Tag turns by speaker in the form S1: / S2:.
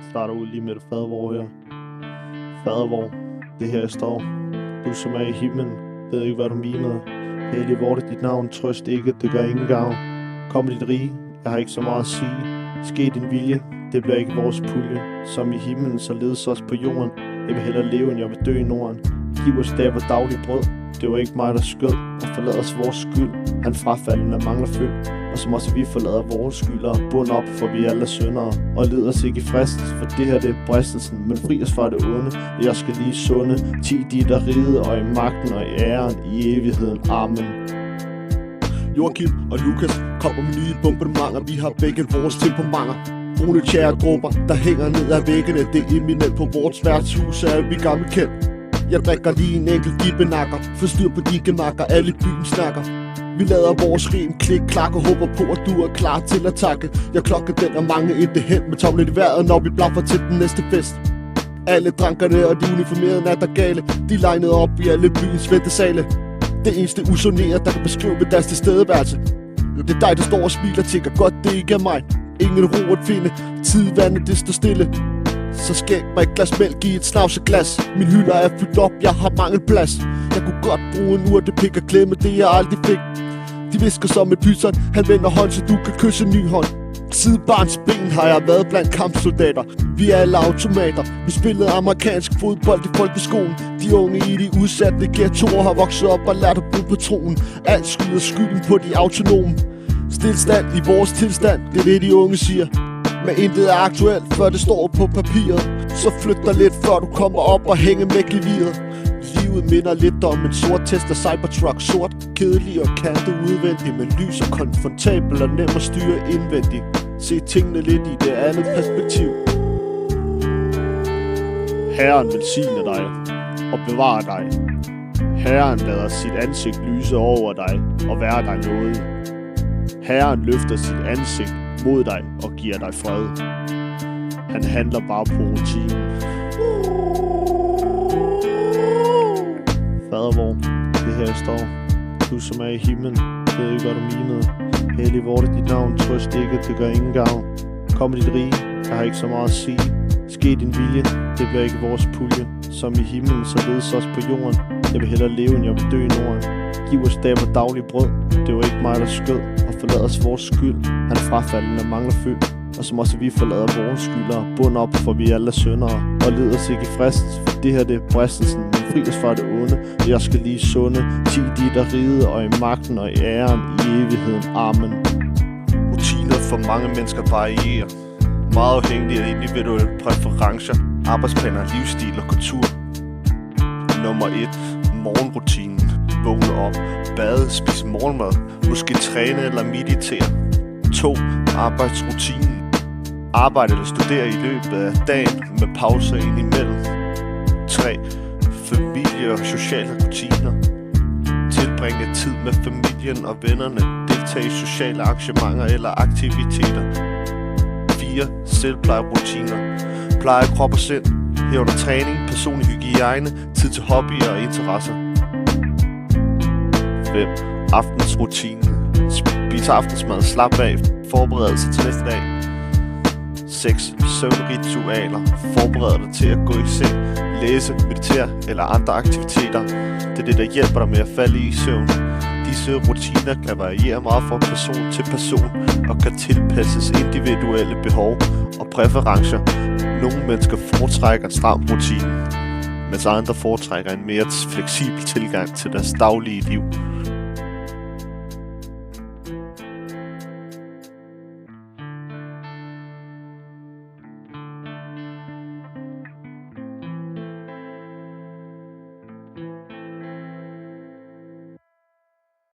S1: Starter ud lige med det fadervor her. Fadervor, det her jeg står. Du som er i himlen, ved ikke hvad du mener. Hellig vor det dit navn, trøst ikke, det gør ingen gavn. Kom dit rige, jeg har ikke så meget at sige. Ske din vilje, det bliver ikke vores pulje. Som i himlen, så ledes os på jorden. Jeg vil hellere leve, end jeg vil dø i Norden. Giv os dag på daglig brød. Det var ikke mig, der skød og forlad os vores skyld. Han frafalden der mangler følg. Og som også vi forlader vores skyldere. Bund op, for vi alle er syndere. Og led os ikke i fristelse, for det her det er bristelsen. Men fri os fra det onde, jeg skal lige sunde. 10 de der ride, og i magten og i æren i evigheden. Amen.
S2: Joachim og Lukas kommer med nye bombardementer. Vi har begge vores temperamenter. Brune tjæredråber, der hænger ned ad væggene. Det er eminent på vores værtshus, er vi gammel kendt. Jeg drikker lige en enkelt gibbenakker. Forstyr på de gemakker, alle i byen snakker. Vi lader vores rim klik, klak og håber på, at du er klar til at takke. Jeg klokker den og mange ikke hen med tomlet i vejret, når vi blaffer til den næste fest. Alle drankerne og de uniformerede nattergale, de lignede op i alle byens ventesale. Det eneste usonerede, der kan beskrive ved deres tilstedeværelse. Det er dig, der står og smiler, tænker godt, det ikke er mig. Ingen ro at finde, tidvandet det står stille. Så skæg mig et glas mælk i et snavseglas. Min hylder er fyldt op, jeg har mangel plads. Jeg kunne godt bruge en urtepik og klemme det jeg aldrig fik. De visker som et pyton, han vender hånd, så du kan kysse en ny hånd. Siden barns ben har jeg været blandt kampsoldater. Vi er alle automater. Vi spillede amerikansk fodbold i folkeskolen. De unge i de udsatte ghettoer har vokset op og lært at bruge patronen. Alt skyder skylden på de autonome. Stilstand i vores tilstand, det er det de unge siger. Men intet er aktuelt, før det står på papiret. Så flyt dig lidt, før du kommer op og hænger med geviret. Livet minder lidt om en sort Tesla Cybertruck. Sort, kedelig og kantet udvendig, men lys og komfortabel og nem at styre indvendigt. Se tingene lidt i det andet perspektiv.
S1: Herren velsigne dig og bevare dig. Herren lader sit ansigt lyse over dig og være dig nådig. Herren løfter sit ansigt mod dig og giver dig fred. Han handler bare på rutinen. Fadervor, det her står. Du som er i himlen, ved ikke hvad du mener. Hellig vor det dit navn, trøst ikke, det gør ingen gavn. Kom dit rige, jeg har ikke så meget at sige. Ske din vilje, det bliver ikke vores pulje. Som i himlen, så ledes os på jorden. Jeg vil hellere leve, end jeg vil dø i Norden. Giv os dag på daglig brød. Det var ikke mig, der skød og forlad os vores skyld. Han frafalden der mangler følg. Og som også vi forlader vores skyldere. Bund op, for vi alle er syndere. Og led os ikke i fristelse, for det her det er bristelsen. Men fri os fra det onde, jeg skal lige sunde. 10 de der ride, og i magten og i æren i evigheden. Amen.
S2: Rutiner for mange mennesker varierer. Meget afhængige af individuelle præferencer, arbejdsplaner, livsstil og kultur. Nummer 1. Morgenrutinen. Vågne op, bade, spise morgenmad, måske træne eller meditere. 2. Arbejdsrutinen. Arbejde eller studere i løbet af dagen med pauser indimellem. 3. Familie og sociale rutiner. Tilbringe tid med familien og vennerne. Deltage i sociale arrangementer eller aktiviteter. 4. Selvplejerutiner. Pleje krop og sind. Herunder træning, personlig hygiejne, tid til hobbyer og interesser. 5. Aftensrutine. Spise aftensmad, slap af, forberedelse til næste dag. 6. Søvnritualer. Forbered dig til at gå i seng, læse, meditere eller andre aktiviteter. Det er det, der hjælper dig med at falde i søvn. Disse rutiner kan variere meget fra person til person og kan tilpasses individuelle behov og præferencer. Nogle mennesker foretrækker en stram rutine, mens andre foretrækker en mere fleksibel tilgang til deres daglige liv.